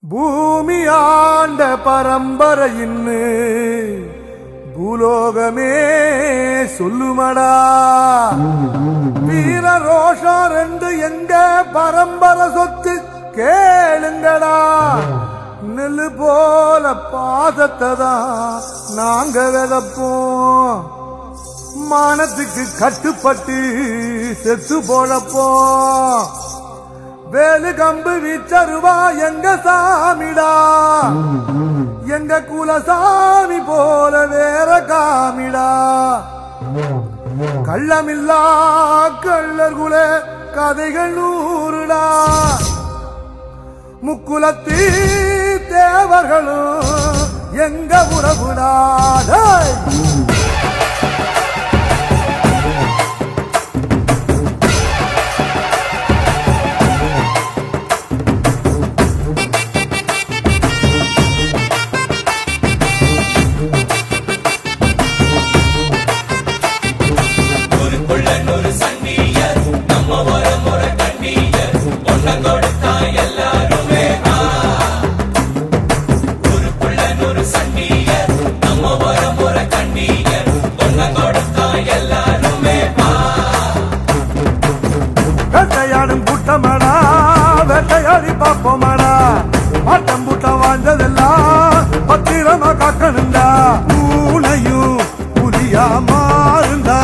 பூமியாண்ட பரம்பரையின்னு பூலோகமே சொல்லுமடா. வீர ரோஷம் ரெண்டு எங்க பரம்பரை சொத்து கேளுங்கடா. நெல்லு போல பாசத்தை தான் நாங்க விதப்போம். மானத்துக்கு கட்டுப்பட்டு செத்து போழப்போம். வேலு கம்பு வீச்சருவா எங்க சாமிடா. எங்க குலசாமி போல வேற காமிடா. கள்ளமில்லா கள்ளர்குல கதைகள் நூறுடா. முக்குலத்தி தேவர்களும் எங்க உறவுடா. வேட்டையாடும் கூட்டமாடா, வேட்டையாடி பார்ப்போமாடா. ஆட்டம் கூட்டம் வாழ்ந்ததெல்லாம் பத்திரமா காக்கணுண்டா. பூனையும் புலியா மாறுண்டா,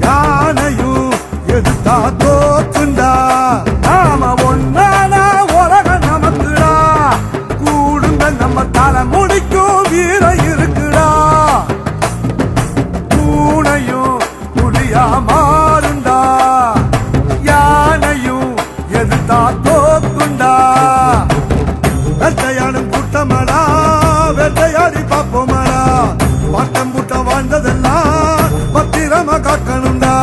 யானையும் எதுத்தா தோத்துண்டா. நாம ஒன்னானா உலகம் நமக்குடா. கூடுங்க நம்ம தலை முடிக்கும் வீர இருக்குடா. பூனையும் புலியா மாறுண்டா, யானையும் எதுத்தா தோக்குண்டா. வேட்டையாடும் கூட்டமாடா, வேட்டையாடி பார்ப்போமாடா. பாட்டம் கூட்டம் வாழ்ந்ததெல்லாம் பத்திரமா காக்கணுண்டா.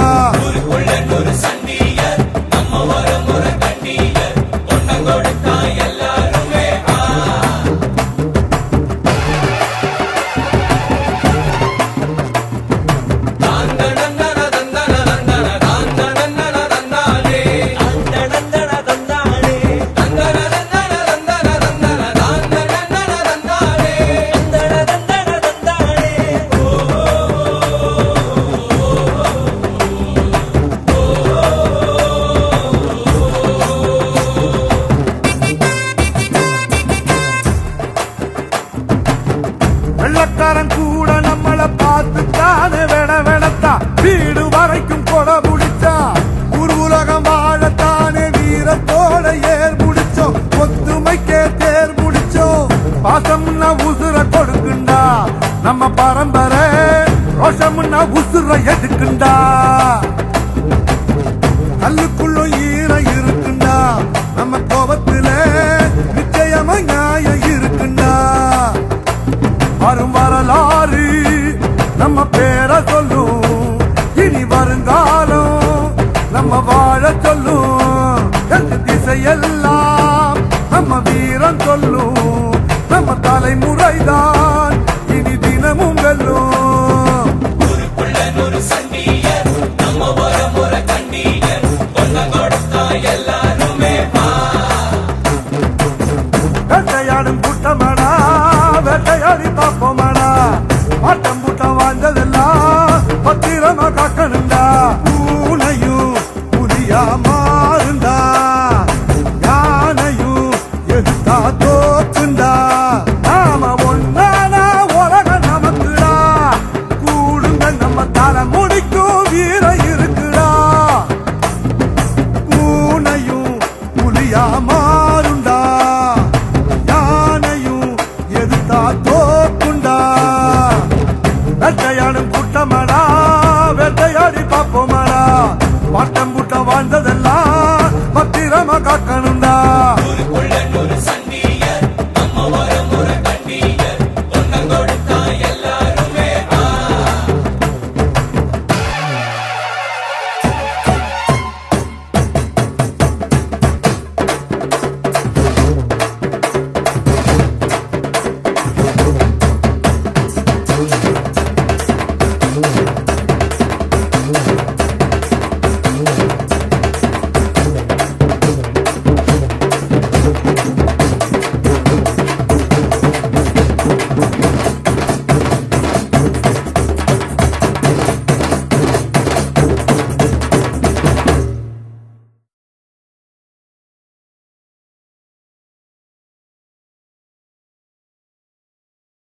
வெள்ளக்காரன் கூட நம்மள பார்த்துத்தானே வெடத்தா. வீடு வரைக்கும் கொடை முடிச்சா. ஊர் உலகம் வாழத்தானே வீரத்தோட ஏர் முடிச்சோம். ஒத்துமைக்கே தேர் முடிச்சோம். பாசம்னா உசுர கொடுக்குண்டா நம்ம பரம்பரை. ரோஷம்னா உசுர எதுக்குண்டா. கல்லுக்குள்ளும் ஈரம் இருக்குண்டா. நம்ம கோபத்துல நிச்சயமா நியாயம் இருக்குண்டா. வரும் வரலாறு நம்ம பேரை சொல்லும். இனி வருங்காலம் நம்ம வாழ சொல்லும். எந்த திசையெல்லாம் நம்ம வீரம் சொல்லும். நம்ம தலைமுறைதான் இனி தினமும் வெல்லும். வேட்டையாடும் கூட்டமாடா, வேட்டையாடி பார்ப்போமாடா. ஆட்டம் கூட்டம் வாழ்ந்ததெல்லாம் பத்திரமா காக்கணுண்டா. பூனையும் புலியா மாறுண்டா, யானையும் எதுத்தா